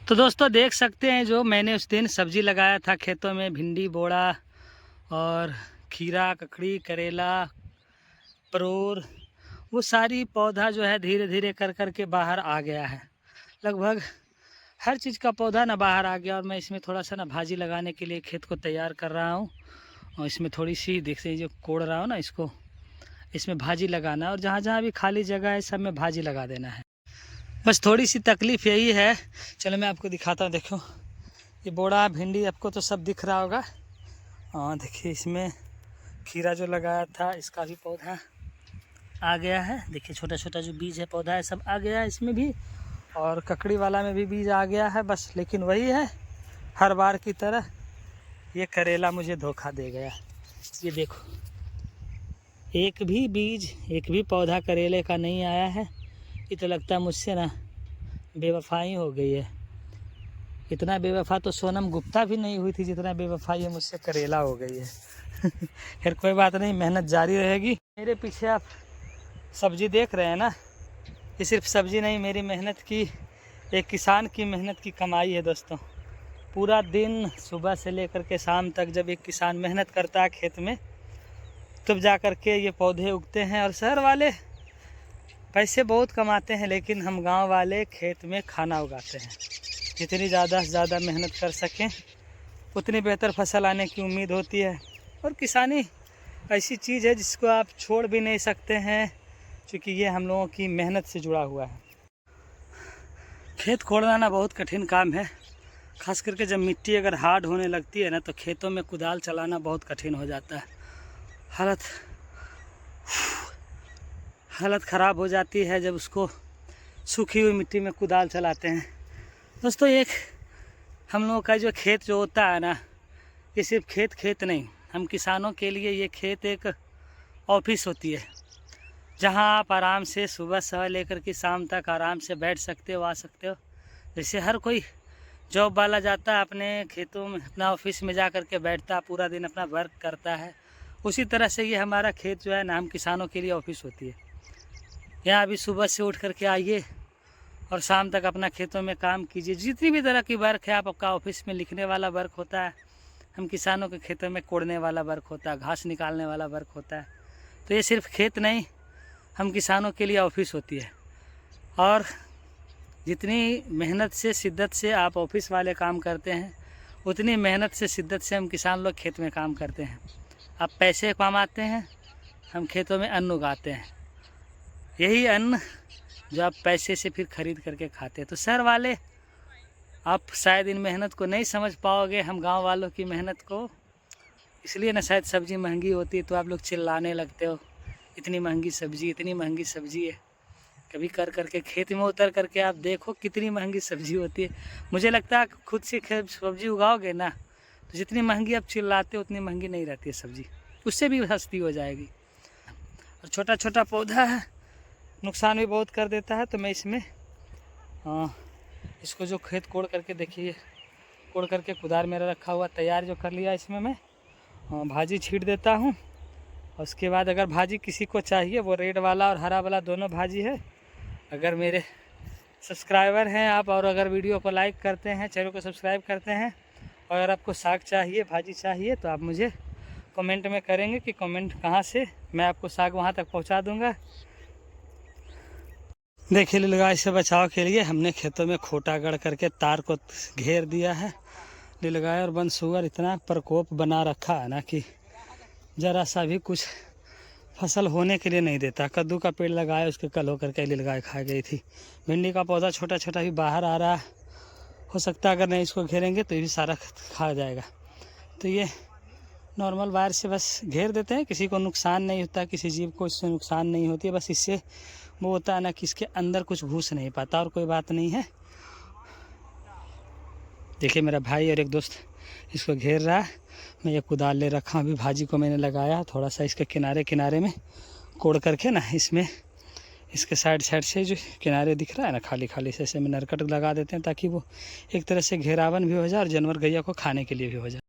तो दोस्तों देख सकते हैं जो मैंने उस दिन सब्ज़ी लगाया था खेतों में, भिंडी, बोड़ा और खीरा, ककड़ी, करेला, परोर, वो सारी पौधा जो है धीरे धीरे कर कर के बाहर आ गया है। लगभग हर चीज़ का पौधा ना बाहर आ गया। और मैं इसमें थोड़ा सा ना भाजी लगाने के लिए खेत को तैयार कर रहा हूँ। और इसमें थोड़ी सी देख से जो कोड़ रहा हूँ ना, इसको इसमें भाजी लगाना है। और जहाँ जहाँ भी खाली जगह है सब में भाजी लगा देना है। बस थोड़ी सी तकलीफ़ यही है। चलो मैं आपको दिखाता हूँ। देखो ये बोड़ा, भिंडी आपको तो सब दिख रहा होगा। हाँ देखिए, इसमें खीरा जो लगाया था इसका भी पौधा आ गया है। देखिए छोटा छोटा जो बीज है, पौधा है, सब आ गया है इसमें भी। और ककड़ी वाला में भी बीज आ गया है। बस लेकिन वही है, हर बार की तरह ये करेला मुझे धोखा दे गया। ये देखो, एक भी बीज, एक भी पौधा करेले का नहीं आया है। ये तो लगता है मुझसे ना बेवफाई हो गई है। इतना बेवफा तो सोनम गुप्ता भी नहीं हुई थी जितना बेवफा ये मुझसे करेला हो गई है। फिर कोई बात नहीं, मेहनत जारी रहेगी। मेरे पीछे आप सब्ज़ी देख रहे हैं ना, ये सिर्फ सब्ज़ी नहीं, मेरी मेहनत की, एक किसान की मेहनत की कमाई है दोस्तों। पूरा दिन सुबह से लेकर के शाम तक जब एक किसान मेहनत करता है खेत में, तब जा कर के ये पौधे उगते हैं। और शहर वाले पैसे बहुत कमाते हैं, लेकिन हम गांव वाले खेत में खाना उगाते हैं। जितनी ज़्यादा से ज़्यादा मेहनत कर सकें उतनी बेहतर फसल आने की उम्मीद होती है। और किसानी ऐसी चीज़ है जिसको आप छोड़ भी नहीं सकते हैं, क्योंकि ये हम लोगों की मेहनत से जुड़ा हुआ है। खेत खोदना ना बहुत कठिन काम है। खास करके जब मिट्टी अगर हार्ड होने लगती है ना, तो खेतों में कुदाल चलाना बहुत कठिन हो जाता है। हालत ख़राब हो जाती है जब उसको सूखी हुई मिट्टी में कुदाल चलाते हैं। दोस्तों एक हम लोगों का जो खेत जो होता है ना, ये सिर्फ खेत नहीं, हम किसानों के लिए ये खेत एक ऑफिस होती है, जहां आप आराम से सुबह से लेकर के शाम तक आराम से बैठ सकते हो, आ सकते हो। जैसे हर कोई जॉब वाला जाता है अपने खेतों में, अपना ऑफिस में जा कर के बैठता है, पूरा दिन अपना वर्क करता है, उसी तरह से ये हमारा खेत जो है ना, हम किसानों के लिए ऑफिस होती है। यहाँ अभी सुबह से उठ करके आइए और शाम तक अपना खेतों में काम कीजिए। जितनी भी तरह की वर्क है, आपका ऑफिस में लिखने वाला वर्क होता है, हम किसानों के खेतों में कोड़ने वाला वर्क होता है, घास निकालने वाला वर्क होता है। तो ये सिर्फ खेत नहीं, हम किसानों के लिए ऑफिस होती है। और जितनी मेहनत से शिद्दत से आप ऑफिस वाले काम करते हैं, उतनी मेहनत से शिद्दत से हम किसान लोग खेत में काम करते हैं। आप पैसे कमाते हैं, हम खेतों में अन्न उगाते हैं। यही अन्न जो आप पैसे से फिर खरीद करके खाते हैं। तो शहर वाले आप शायद इन मेहनत को नहीं समझ पाओगे, हम गांव वालों की मेहनत को। इसलिए ना शायद सब्ज़ी महंगी होती है तो आप लोग चिल्लाने लगते हो, इतनी महंगी सब्ज़ी, इतनी महंगी सब्ज़ी है। कभी कर करके खेत में उतर करके आप देखो कितनी महंगी सब्ज़ी होती है। मुझे लगता है खुद से सब्ज़ी उगाओगे ना, तो जितनी महंगी आप चिल्लाते हो उतनी महंगी नहीं रहती है सब्ज़ी, उससे भी सस्ती हो जाएगी। और छोटा छोटा पौधा है, नुकसान भी बहुत कर देता है। तो मैं इसमें इसको जो खेत कोड़ करके, देखिए कोड़ करके कुदार मेरा रखा हुआ तैयार जो कर लिया, इसमें मैं भाजी छीट देता हूँ। और उसके बाद अगर भाजी किसी को चाहिए, वो रेड वाला और हरा वाला दोनों भाजी है। अगर मेरे सब्सक्राइबर हैं आप, और अगर वीडियो को लाइक करते हैं, चैनल को सब्सक्राइब करते हैं, और अगर आपको साग चाहिए, भाजी चाहिए, तो आप मुझे कमेंट में करेंगे कि कमेंट कहाँ से, मैं आपको साग वहाँ तक पहुँचा दूँगा। देखिए नीलगाय से बचाव के लिए हमने खेतों में खोटा गढ़ करके तार को घेर दिया है। नीलगाय और वन सुअर इतना प्रकोप बना रखा है ना कि ज़रा सा भी कुछ फसल होने के लिए नहीं देता। कद्दू का पेड़ लगाया, उसके कल होकर के नीलगाय खा गई थी। भिंडी का पौधा छोटा छोटा भी बाहर आ रहा है, हो सकता है अगर नहीं इसको घेरेंगे तो ये भी सारा खा जाएगा। तो ये नॉर्मल वायर से बस घेर देते हैं, किसी को नुकसान नहीं होता, किसी जीव को इससे नुकसान नहीं होती है। बस इससे वो होता है ना कि इसके अंदर कुछ घुस नहीं पाता, और कोई बात नहीं है। देखिए मेरा भाई और एक दोस्त इसको घेर रहा है। मैं ये कुदाल ले रखा हूँ, अभी भाजी को मैंने लगाया थोड़ा सा इसके किनारे किनारे में कोड़ करके ना, इसमें इसके साइड से जो किनारे दिख रहा है ना खाली खाली से, ऐसे में नरकट लगा देते हैं, ताकि वो एक तरह से घेरावन भी हो जाए और जानवर गैया को खाने के लिए भी हो जाए।